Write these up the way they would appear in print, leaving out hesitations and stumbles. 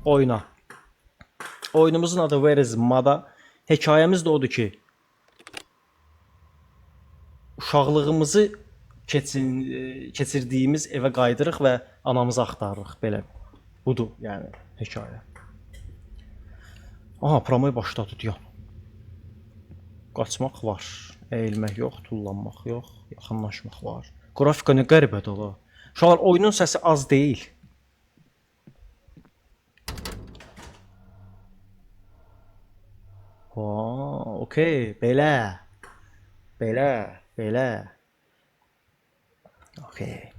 oyuna. Oyunumuzun adı Where is Mada. Hekayəmiz də odur ki, uşaqlığımızı keçirdiyimiz evə qayıdırıq və anamızı axtarırıq. Belə. Budur, yəni hekayə. Aha, promoy başladı diyor. Qaçmaq var, əyilmək yox, tullanmaq yox, yaxınlaşmaq var. Qrafika nə qəribədir ola. Uşaqlar, oyunun səsi az deyil. Okey, belə. Belə. Okey.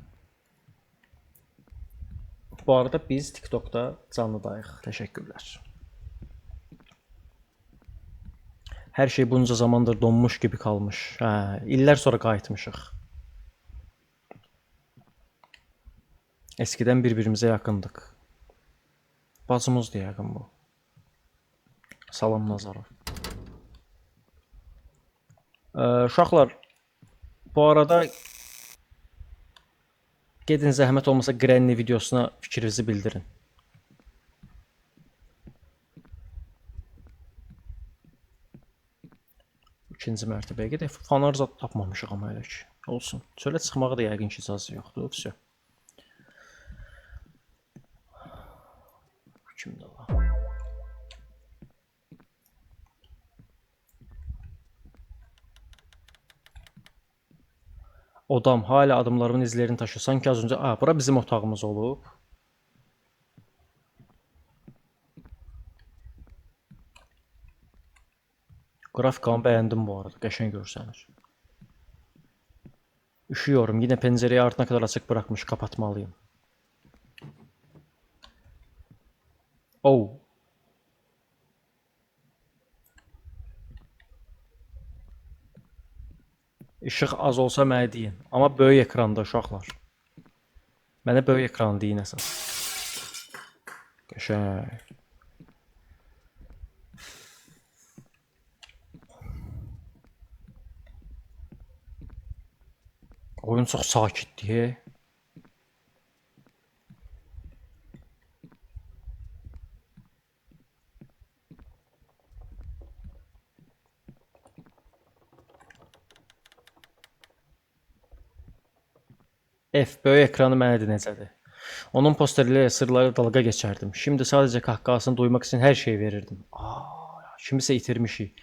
Bu arada biz TikTok'da canlıdayıq. Təşəkkürlər. Hər şey bunca zamandır donmuş gibi kalmış. İllər sonra qayıtmışıq. Eskiden bir-birimizə yaxındıq. Bacımızdır yəqin bu. Salam Nazarov. Uşaqlar, bu arada gedin zəhmət olmasa Granny videosuna fikrinizi bildirin. İkinci mərtəbəyə gedək. Fanar zat tapmamışıq amma elə ki. Olsun. Çölə çıxmağa da yəqin ki icazə yoxdur. Vəsə. Kimdə var? Odam hala adımlarımın izlerini taşıyor. Sanki az önce bura bizim otağımız olub. Grafikamı beğendim bu arada. Qəşəng görsənir. Üşüyorum. Yine pencereyi ardına kadar açık bırakmış. Kapatmalıyım. Oh. Işıq az olsa mənə deyin. Amma böyük ekranda uşaqlar. Mənə böyük ekran deyin əsas. Qəşəng. Oyun çox sakitdir. Böyük ekranı mənə de necədir. Onun posterleri sırları dalga geçerdim. Şimdi sadece kahkahasını duymak için her şeyi verirdim. Kimisə itirmişik.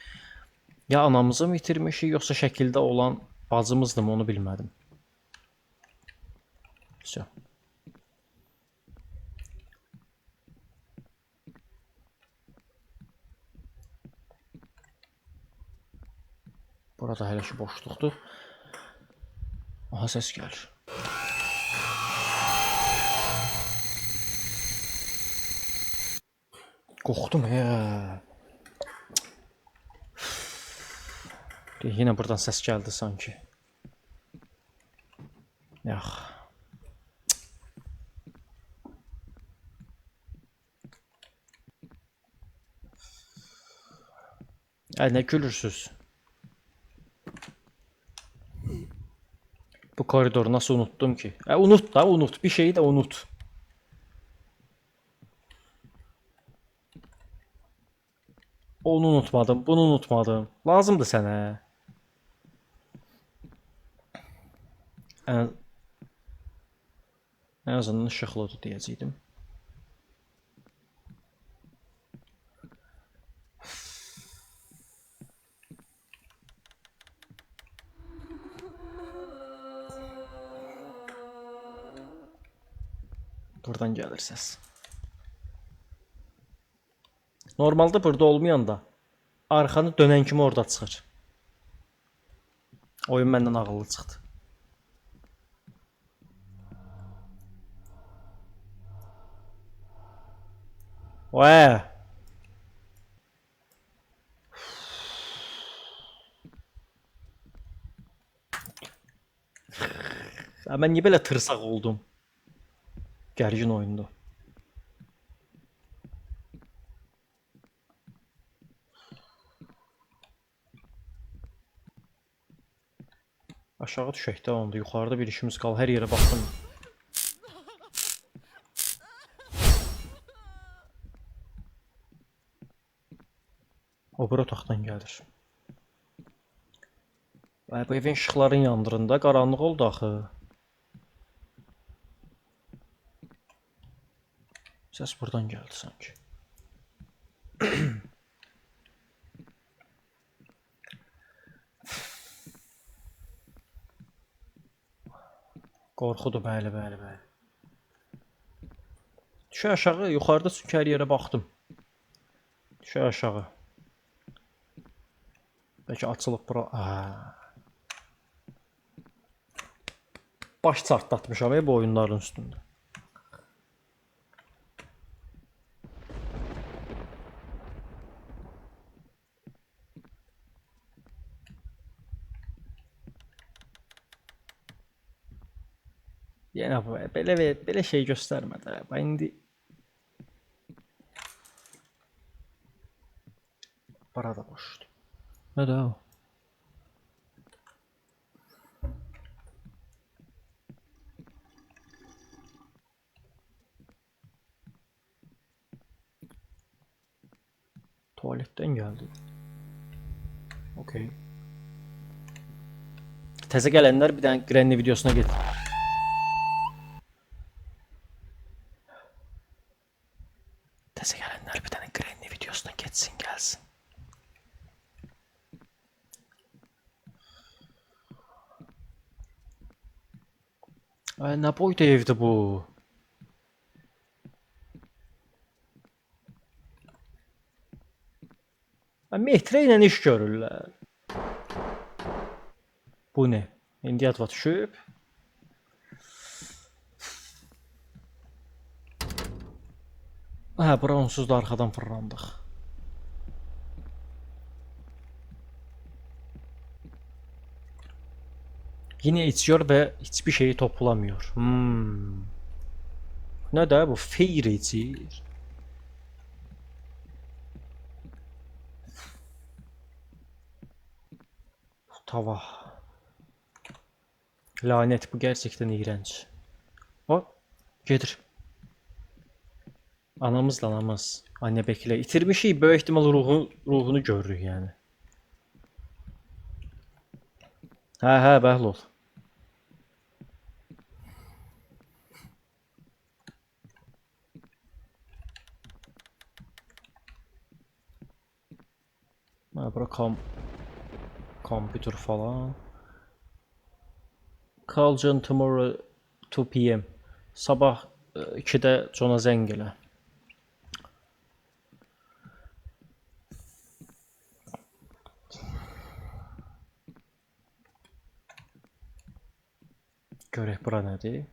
Ya anamızı mı itirmişik, yoksa şəkildə olan bacımızdı mı onu bilmədim. Все. Burada hələ ki boşluqdur. Aha, səs gəlir. Qorxdum Yine buradan səs gəldi sanki. Yox. Ne gülürsüz? Bu koridoru nasıl unuttum ki? Unut. Bir şeyi de unut. Onu unutmadım, bunu unutmadım. Lazımdı sənə. En azından işıqlıdır deyəcəydim. Buradan gəlir səs. Normalde burada olmayan da arxanı dönən kimi orada çıxır. Oyun məndən ağıllı çıxdı. Mən niyə belə tırsaq oldum? Gərgin oyundu. Aşağı düşək də onda. Yuxarıda bir işimiz qal. Hər yerə baxdım. bura otaqdan gəlir. Ay, bu evin işıqların yandırında qaranlıq oldu axı. Səs buradan gəldi sanki. Qorxudur, bəli. Düşə aşağı, yuxarıda çünki hər yerə baxdım. Düşə aşağı. Bəlkə açılıb bura. Baş çartlatmışam bu oyunların üstündə. Yenə bu belə şey göstərmədi. Bax indi para da boşdur. Nədir o? Tuvaletdən gəldi. Okay. Təzə gələnlər bir dənə Granny videosuna get. Təzə gələnlər bir dənə Granny videosuna getsin, gəlsin. Ay, nə boyda evdir bu? Metre ilə iş görürlər. Bu ne? İndi yadva düşüb. Hə, bura onsuz da arxadan fırlandıq. Yine içiyor ve hiçbir şeyi toplamıyor. Ne de bu? Feyr içir. Tava. Lanet, bu gerçekten iğrenç. O gelir. Anamızla anamız. Anne bekle. İtirmişik. Böyük ihtimal ruhunu görürük yani. Hə, bəhlul. Bura computer falan. Call John tomorrow 2 p.m. Sabah 2'də John'a zəng elə. Görək bura nədir?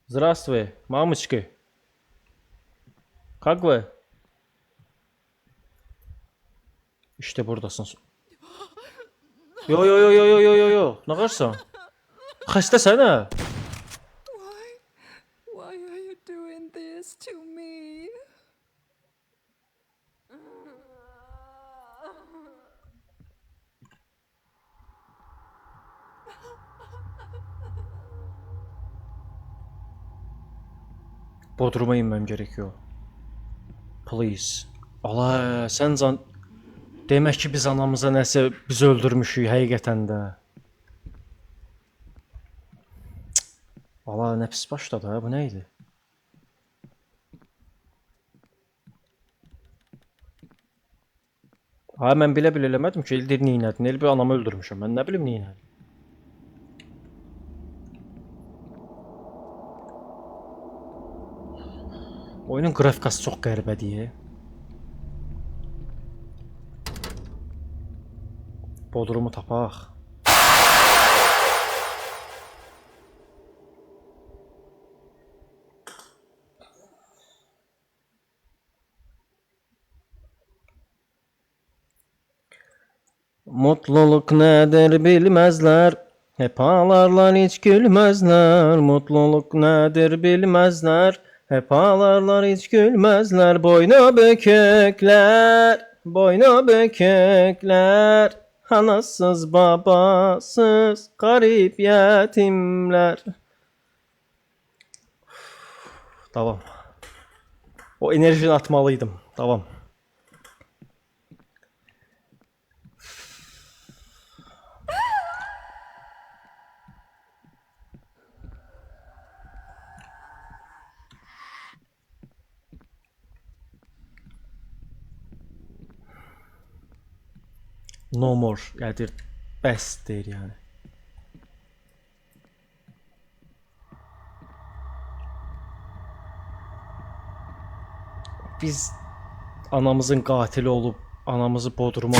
Здравствуй, мамочки. Как вы? İşte buradasın. Yo. Ne qarsan? Xəstəsən hə? Why are you doing this to me? Bodruma inmem gerekiyor. Please. Allah, sen demək ki biz anamıza nəsə biz öldürmüşük həqiqətən də. Allah, nə pis başladı ha, bu nə idi? Ha, mən bilə eləmədim ki, Eldir neynədin. Elbir anamı öldürmüşüm. Mən nə bilim neynədim. Oyunun qrafikası çox qəribədir. Bodrumu tapaq. Mutluluk nedir bilmezler. Hep ağlarlar hiç gülmezler. Mutluluk nedir bilmezler. Hep ağlarlar hiç gülmezler. Boynu bükükler. Boynu bükükler. Anasız babasız garip yetimler. Tamam. O enerjini atmalıydım. Tamam. No more. Yani best değil yani. Biz anamızın katili olup anamızı bodruma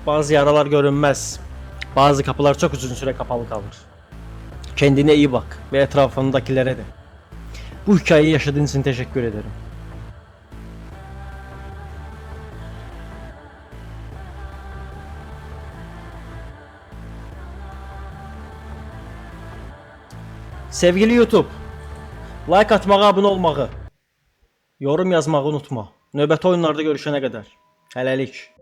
bazı yaralar görünmez. Bazı kapılar çok uzun süre kapalı kalır. Kendine iyi bak ve etrafındakilere de. Bu hikayeyi yaşadığın için teşekkür ederim. Sevgili YouTube, like atmağı, abone olmağı, yorum yazmağı unutma. Növbəti oyunlarda görüşene kadar. Hələlik.